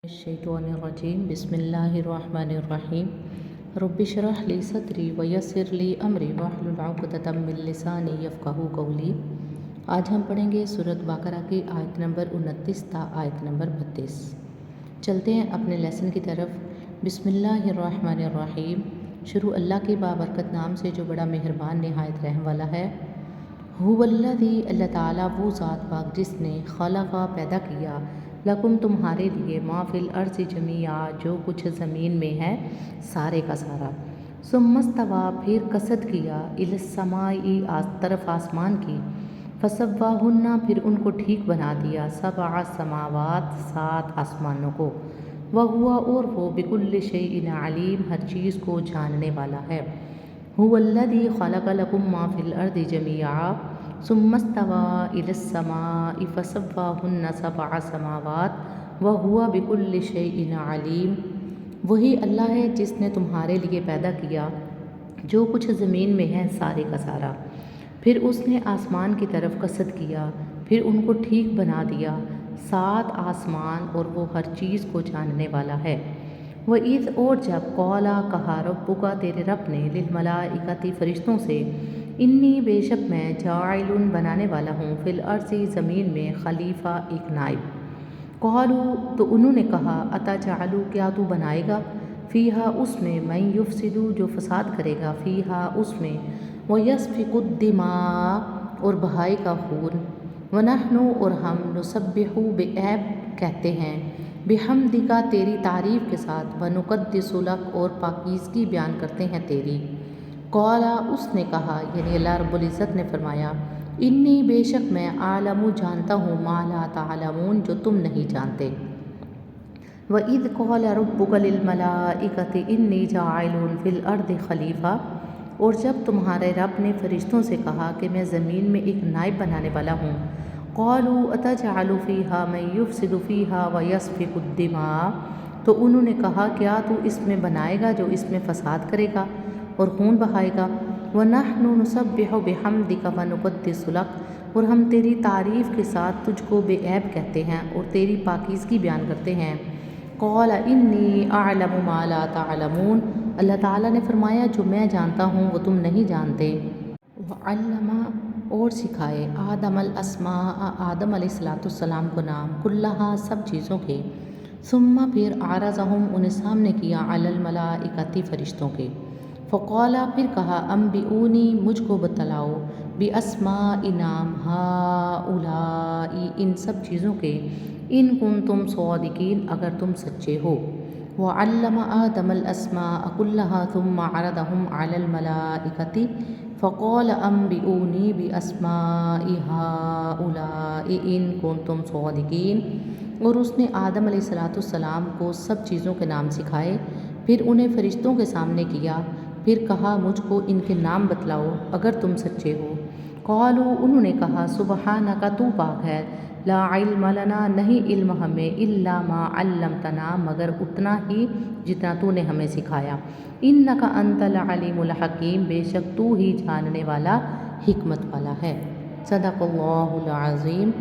الشیطان الرجیم بسم اللہ الرحمن الرحیم رب اشرح لی صدری ویسر لی امری واحلل عقدۃ من لسانی یفقہوا قولی۔ آج ہم پڑھیں گے سورۃ بقرہ کی آیت نمبر 29 تا آیت نمبر 32۔ چلتے ہیں اپنے لیسن کی طرف۔ بسم اللہ الرحمن الرحیم، شروع اللہ کے بابرکت نام سے جو بڑا مہربان نہایت رحم والا ہے۔ هو الذی، اللہ تعالیٰ وہ ذات پاک جس نے خلق پیدا کیا، لکم تمہارے لیے، ما فی الارض جمیعا جو کچھ زمین میں ہے سارے کا سارا، ثم استوی پھر قصد کیا، الی السماء طرف آسمان کی، فسواہن پھر ان کو ٹھیک بنا دیا، سبع سماوات سات آسمانوں کو، وہو اور وہ بکل شیء علیم ہر چیز کو جاننے والا ہے۔ هو الذی خلق لکم ما فی الارض جمیعا ثم استوی الی السماء فسواہن سبع سماوات وہو بکل شیء علیم، وہی اللہ ہے جس نے تمہارے لیے پیدا کیا جو کچھ زمین میں ہے سارے کا سارا، پھر اس نے آسمان کی طرف قصد کیا، پھر ان کو ٹھیک بنا دیا، سات آسمان اور وہ ہر چیز کو جاننے والا ہے۔ وَإِذْ اور جب قَالَ کہا ربک تیرے رب نے، للملائکۃ فرشتوں سے، انی بے شک میں جاعل بنانے والا ہوں، فی الارض زمین میں، خلیفہ ایک نائب۔ قالوا تو انہوں نے کہا، اتجعل کیا تو بنائے گا، فیہا اس میں، من یفسد جو فساد کرے گا، فیہا اس میں، ویسفک الدماء اور بہائے کا خون، ونحن اور ہم، نسبح بعیب کہتے ہیں، بحمدک تیری تعریف کے ساتھ، ونقدس لک اور پاکیزگی بیان کرتے ہیں تیری۔ قال اس نے کہا، یعنی اللہ رب العزت نے فرمایا، انی بے شک میں، اعلم جانتا ہوں، ما لا تعلمون جو تم نہیں جانتے۔ وَإِذْ قَالَ رَبُّكَ لِلْمَلَائِكَةِ إِنِّي جَاعِلٌ فِي الْأَرْضِ خَلِيفَةً اور جب تمہارے رب نے فرشتوں سے کہا کہ میں زمین میں ایک نائب بنانے والا ہوں، قَالُوا أَتَجْعَلُ فِيهَا مَن يُفْسِدُ فِيهَا وَيَسْفِكُ الدِّمَاءَ تو انہوں نے کہا، کیا تو اس میں بنائے گا جو اس میں فساد کرے گا اور خون بہائے گا، وَنَحْنُ نُسَبِّحُ بِحَمْدِكَ وَنُقَدِّسُ لَكَ اور ہم تیری تعریف کے ساتھ تجھ کو بے عیب کہتے ہیں اور تیری پاکیزگی بیان کرتے ہیں۔ قَالَ إِنِّي أَعْلَمُ مَا لَا تَعْلَمُونَ اللہ تعالیٰ نے فرمایا، جو میں جانتا ہوں وہ تم نہیں جانتے۔ وَعَلَّمَ اور سکھائے، آدم الاسماء آدم علیہ السلام کو نام، کلہا سب چیزوں کے، ثم پھر عرضہم انہیں سامنے کیا، علی الملائکۃ فرشتوں کے، فقال پھر کہا، انبئونی مجھ کو بتلاؤ، باسماء نام، ہؤلاء ان سب چیزوں کے، ان کنتم صادقین اگر تم سچے ہو۔ وعلم آدم الاسماء كلها ثم عرضهم على الملائكة فقال انبئوني باسماء هؤلاء ان كنتم صادقین اور اس نے آدم علیہ السلام کو سب چیزوں کے نام سکھائے، پھر انہیں فرشتوں کے سامنے کیا، پھر کہا، مجھ کو ان کے نام بتلاؤ اگر تم سچے ہو۔ قالوا انہوں نے کہا، سبحانک تو پاک ہے، لا علم لنا نہیں علم ہمیں، الا ما علمتنا مگر اتنا ہی جتنا تو نے ہمیں سکھایا، انک انت العلیم الحکیم بے شک تو ہی جاننے والا حکمت والا ہے۔ صدق اللہ العظیم۔